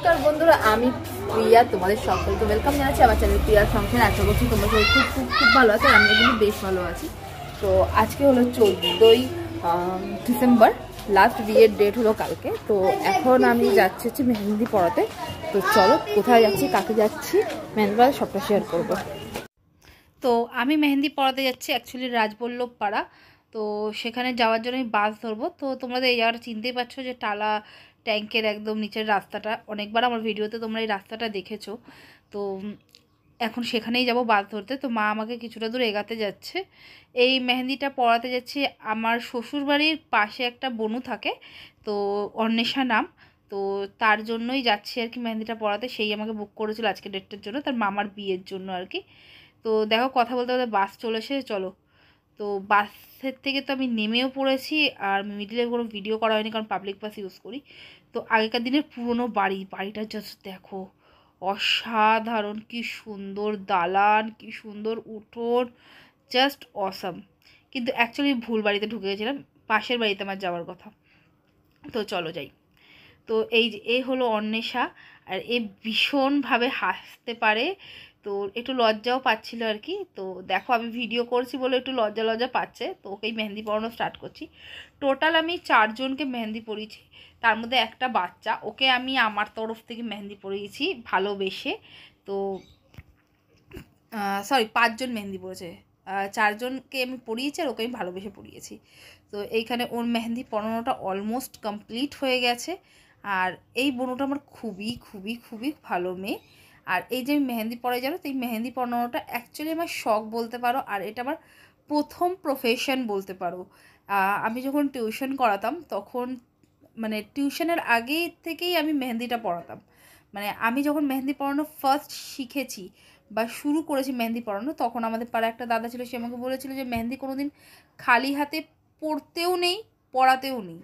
নমস্কার বন্ধুরা, আমি প্রিয়া তোমাদের সকলকে ওয়েলকাম জানাচ্ছি আমার চ্যানেল প্রিয়ার সংসার। আশা করছি তোমরা সবাই খুব খুব খুব ভালো আছো। আমি কিন্তু বেশ ভালো আছি। তো আজকে হলো 14ই ডিসেম্বর, লাস্ট বিয়ের ডেট হলো কালকে। তো এখন আমি যাচ্ছি হচ্ছে মেহেন্দি পড়াতে। তো চলো কোথায় যাচ্ছি, কাকে যাচ্ছি, মেহেন্দি পড়াতে সবটা শেয়ার করবো। তো আমি মেহেন্দি পড়াতে যাচ্ছি অ্যাকচুয়ালি রাজবল্লভ পাড়া। তো সেখানে যাওয়ার জন্য আমি বাস ধরবো। তো তোমাদের এই জায়গাটা চিনতেই পারছো যে টালা ট্যাঙ্কের একদম নিচের রাস্তাটা, অনেকবার আমার ভিডিওতে তোমরা এই রাস্তাটা দেখেছো। তো এখন সেখানেই যাব বাস ধরতে। তো মা আমাকে কিছুটা দূর এগাতে যাচ্ছে। এই মেহেন্দিটা পড়াতে যাচ্ছি আমার শ্বশুরবাড়ির পাশে একটা বনু থাকে, তো অন্বেষা নাম। তো তার জন্যই যাচ্ছি আর কি মেহেন্দিটা পড়াতে। সেই আমাকে বুক করেছিল আজকে ডেটটার জন্য, তার মামার বিয়ের জন্য আর কি। তো দেখো কথা বলতে বলতে বাস চলে এসে, চলো। তো বাসের থেকে তো আমি নেমেও পড়েছি, আর মিডিলে কোনো ভিডিও করা হয়নি কারণ পাবলিক বাস ইউজ করি। তো আগেকার দিনের পুরনো বাড়িটা জাস্ট দেখো, অসাধারণ, কি সুন্দর দালান, কি সুন্দর উঠোন, জাস্ট অসাম। কিন্তু অ্যাকচুয়ালি ভুল বাড়িতে ঢুকে গেছিলাম, পাশের বাড়িতে আমার যাওয়ার কথা। তো চলো যাই। তো এই যে এ হলো অন্বেষা, আর এ ভীষণভাবে হাসতে পারে। তো একটু লজ্জাও পাচ্ছিল আর কি। তো দেখো আমি ভিডিও করছি বলে একটু লজ্জা লজ্জা পাচ্ছে। তো ওকেই মেহেন্দি পরানো স্টার্ট করছি। টোটাল আমি 4 জনকে মেহেন্দি পরিয়েছি, তার মধ্যে একটা বাচ্চা, ওকে আমি আমার তরফ থেকে মেহেন্দি পরিয়েছি ভালোবেসে। তো সরি 5 জন মেহেন্দি পড়েছে, 4 জনকে আমি পরিয়েছি আর ওকে আমি ভালোবেসে পরিয়েছি। তো এইখানে ওর মেহেন্দি পরানোটা অলমোস্ট কমপ্লিট হয়ে গেছে। আর এই বোনটা আমার খুবই খুবই খুবই ভালো মেয়ে। আর এই যে আমি মেহেন্দি পরাই জানো, তো এই মেহেন্দি পরানোটা অ্যাকচুয়ালি আমার শখ বলতে পারো, আর এটা আমার প্রথম প্রফেশন বলতে পারো। আমি যখন টিউশন করাতাম তখন, মানে টিউশনের আগে থেকেই আমি মেহেন্দিটা পড়াতাম। মানে আমি যখন মেহেন্দি পরানো ফার্স্ট শিখেছি বা শুরু করেছি মেহেন্দি পরানো, তখন আমাদের পাড়ায় একটা দাদা ছিল, সে আমাকে বলেছিল যে মেহেন্দি কোনো দিন খালি হাতে পড়তেও নেই, পড়াতেও নেই।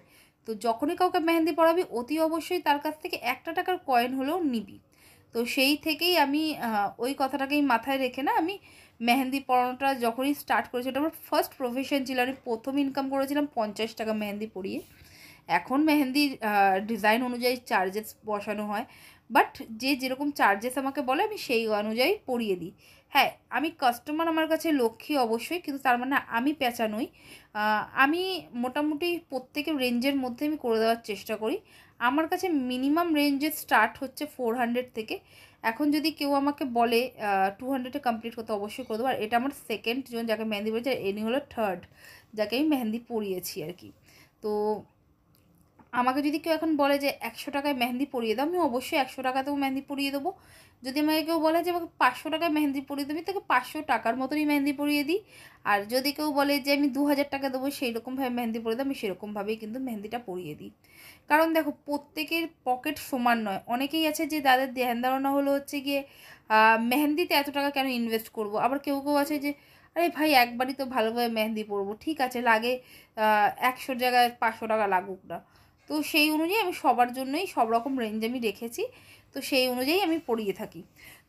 তো যখনই কাউকে মেহেন্দি পড়াবি অতি অবশ্যই তার কাছ থেকে 1 টাকার কয়েন হলেও নিবি। তো সেই থেকেই আমি ওই কথাটাকেই মাথায় রেখে না, আমি মেহেন্দি পড়ানোটা যখনই স্টার্ট করেছি, ওটা আমার ফার্স্ট প্রফেশন ছিল। আমি প্রথম ইনকাম করেছিলাম 50 টাকা মেহেন্দি পরিয়ে। এখন মেহেন্দির ডিজাইন অনুযায়ী চার্জেস বসানো হয়, বাট যে যেরকম চার্জেস আমাকে বলে আমি সেই অনুযায়ী পরিয়ে দিই। হ্যাঁ, আমি কাস্টমার আমার কাছে লক্ষ্মী অবশ্যই, কিন্তু তার মানে আমি পেঁচা নই। আমি মোটামুটি প্রত্যেকের রেঞ্জের মধ্যে আমি করে দেওয়ার চেষ্টা করি। আমার কাছে মিনিমাম রেঞ্জের স্টার্ট হচ্ছে 400 থেকে। এখন যদি কেউ আমাকে বলে 200-এ কমপ্লিট করতে, অবশ্যই করে দেবো। আর এটা আমার সেকেন্ড জন যাকে মেহেন্দি পড়িয়েছে, ইনি হলো থার্ড যাকে আমি মেহেন্দি পরিয়েছি আর কি। তো আমাকে যদি কেউ এখন বলে যে 100 টাকায় মেহেন্দি পরিয়ে দাও, আমি অবশ্যই 100 টাকাতেও মেহেন্দি পরিয়ে দেবো। যদি আমাকে কেউ বলে যে আমাকে 500 টাকায় মেহেন্দি পরিয়ে দেবি, তাকে 500 টাকার মতনই মেহেন্দি পরিয়ে দিই। আর যদি কেউ বলে যে আমি 2000 টাকা দেবো, সেই রকমভাবে মেহেন্দি পরিয়ে দেবো, আমি সেরকমভাবেই কিন্তু মেহেন্দিটা পরিয়ে দিই। কারণ দেখো, প্রত্যেকের পকেট সমান নয়। অনেকেই আছে যে তাদের ধ্যান ধারণা হলো হচ্ছে গিয়ে মেহেন্দিতে এত টাকা কেন ইনভেস্ট করব। আবার কেউ কেউ আছে যে আরে ভাই একবারই তো ভালোভাবে মেহেন্দি পরবো, ঠিক আছে লাগে 100 জায়গায় 500 টাকা লাগুক না। তো সেই অনুযায়ী আমি সবার জন্যই সব রকম রেঞ্জ আমি রেখেছি। তো সেই অনুযায়ী আমি পরিয়ে থাকি।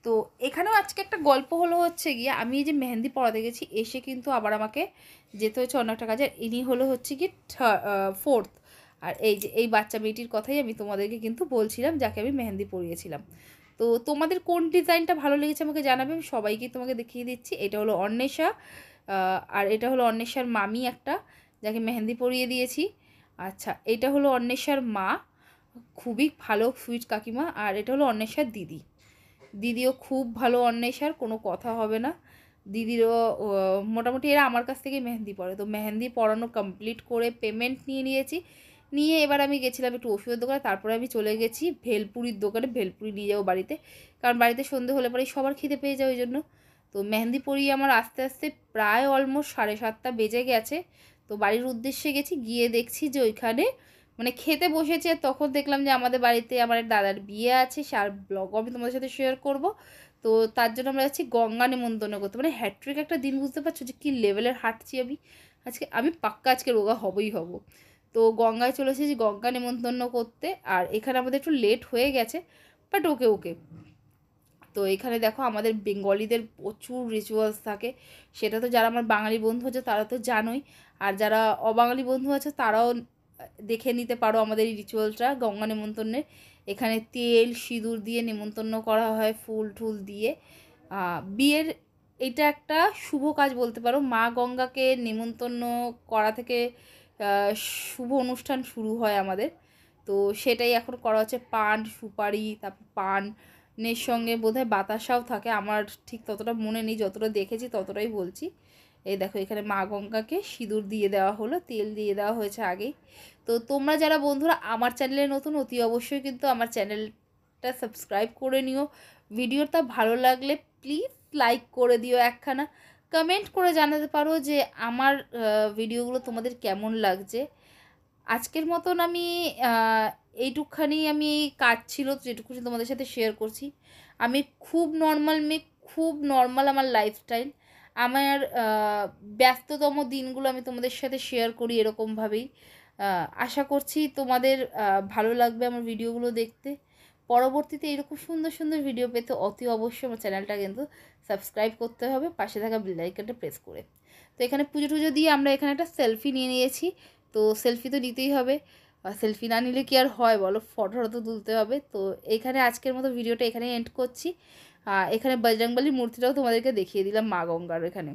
তো এখানেও আজকে একটা গল্প হলো হচ্ছে গিয়ে, আমি এই যে মেহেন্দি পরাতে গেছি, এসে কিন্তু আবার আমাকে যেতে হচ্ছে অন্য একটা কাজে। ইনি হলো হচ্ছে কি ফোর্থ। আর এই যে এই বাচ্চা মেয়েটির কথাই আমি তোমাদেরকে কিন্তু বলছিলাম, যাকে আমি মেহেন্দি পরিয়েছিলাম। তো তোমাদের কোন ডিজাইনটা ভালো লেগেছে আমাকে জানাবে, আমি সবাইকে তোমাকে দেখিয়ে দিচ্ছি। এটা হলো অন্বেষা, আর এটা হলো অন্বেষার মামি একটা, যাকে মেহেন্দি পরিয়ে দিয়েছি। আচ্ছা, এটা হলো অন্বেষার মা, খুবই ভালো সুইট কাকিমা। আর এটা হলো অন্বেষার দিদি, দিদিও খুব ভালো, অন্বেষার কোনো কথা হবে না। দিদিরও মোটামুটি এরা আমার কাছ থেকে মেহেন্দি পরে। তো মেহেন্দি পরানো কমপ্লিট করে পেমেন্ট নিয়ে নিয়েছি। নিয়ে এবার আমি গেছিলাম একটু ওষুধের দোকানে, তারপরে আমি চলে গেছি ভেলপুরির দোকানে, ভেলপুরি নিয়ে যাবো বাড়িতে, কারণ বাড়িতে সন্ধে হলে পরেই সবার খিদে পেয়ে যায়, ওই জন্য। তো মেহেন্দি পরিয়ে আমার আস্তে আস্তে প্রায় অলমোস্ট 7:30 বেজে গেছে। তো বাড়ির উদ্দেশ্যে গেছি, গিয়ে দেখছি যে ওইখানে মানে খেতে বসেছে। তখন দেখলাম যে আমাদের বাড়িতে আমার এক দাদার বিয়ে আছে, সার ব্লগও আমি তোমাদের সাথে শেয়ার করব। তো তার জন্য আমরা যাচ্ছি গঙ্গা নিমন্ত্রণ করতে। মানে হ্যাট্রিক একটা দিন, বুঝতে পারছো যে কী লেভেলের হাঁটছি আমি আজকে। আমি পাক্কা আজকে রোগা হবই হব। তো গঙ্গায় চলে এসেছি গঙ্গা নিমন্ত্রণ করতে। আর এখানে আমাদের একটু লেট হয়ে গেছে, বাট ওকে ওকে। তো এখানে দেখো আমাদের বেঙ্গলিদের প্রচুর রিচুয়ালস থাকে, সেটা তো যারা আমার বাঙালি বন্ধু আছে তারা তো জানোই। আর যারা অবাঙালি বন্ধু আছে তারাও দেখে নিতে পারো আমাদের এই রিচুয়ালসটা গঙ্গা নিমন্ত্রণের। এখানে তেল সিঁদুর দিয়ে নেমন্তন্ন করা হয়, ফুল টুল দিয়ে। বিয়ের এটা একটা শুভ কাজ বলতে পারো, মা গঙ্গাকে নেমন্তন্ন করা থেকে শুভ অনুষ্ঠান শুরু হয় আমাদের। তো সেটাই এখন করা হচ্ছে, পান সুপারি, তারপর পানের সঙ্গে বোধহয় বাতাসাও থাকে, আমার ঠিক ততটা মনে নেই, যতটা দেখেছি ততটাই বলছি। এই দেখো এখানে মা গঙ্গাকে সিঁদুর দিয়ে দেওয়া হলো, তেল দিয়ে দেওয়া হয়েছে আগেই। তো তোমরা যারা বন্ধুরা আমার চ্যানেলে নতুন, অতি অবশ্যই কিন্তু আমার চ্যানেলটা সাবস্ক্রাইব করে নিও। ভিডিওটা ভালো লাগলে প্লিজ লাইক করে দিও, একখানা কমেন্ট করে জানাতে পারো যে আমার ভিডিওগুলো তোমাদের কেমন লাগছে। আজকের মতন আমি এইটুকখানি আমি কাজ ছিল যেটুকুনি তোমাদের সাথে শেয়ার করছি। আমি খুব নর্মাল মেয়ে, খুব নর্মাল আমার লাইফস্টাইল, আমার ব্যস্ততম দিনগুলো আমি তোমাদের সাথে শেয়ার করি এরকমভাবেই। আশা করছি তোমাদের ভালো লাগবে আমার ভিডিওগুলো দেখতে। পরবর্তীতে এরকম সুন্দর সুন্দর ভিডিও পেতে অতি অবশ্যই আমার চ্যানেলটা কিন্তু সাবস্ক্রাইব করতে হবে, পাশে থাকা বেল আইকনটা প্রেস করে। তো এখানে পুজো টুজো দিয়ে আমরা এখানে একটা সেলফি নিয়ে নিয়েছি। তো সেলফি তো নিতেই হবে, সেলফি না নিলে কি আর হয় বলো, ফটোটা তো তুলতে হবে। তো এখানে আজকের মতো ভিডিওটা এখানে এন্ড করছি। এখানে বজরংবলীর মূর্তিটাও তোমাদেরকে দেখিয়ে দিলাম মা গঙ্গার এখানে।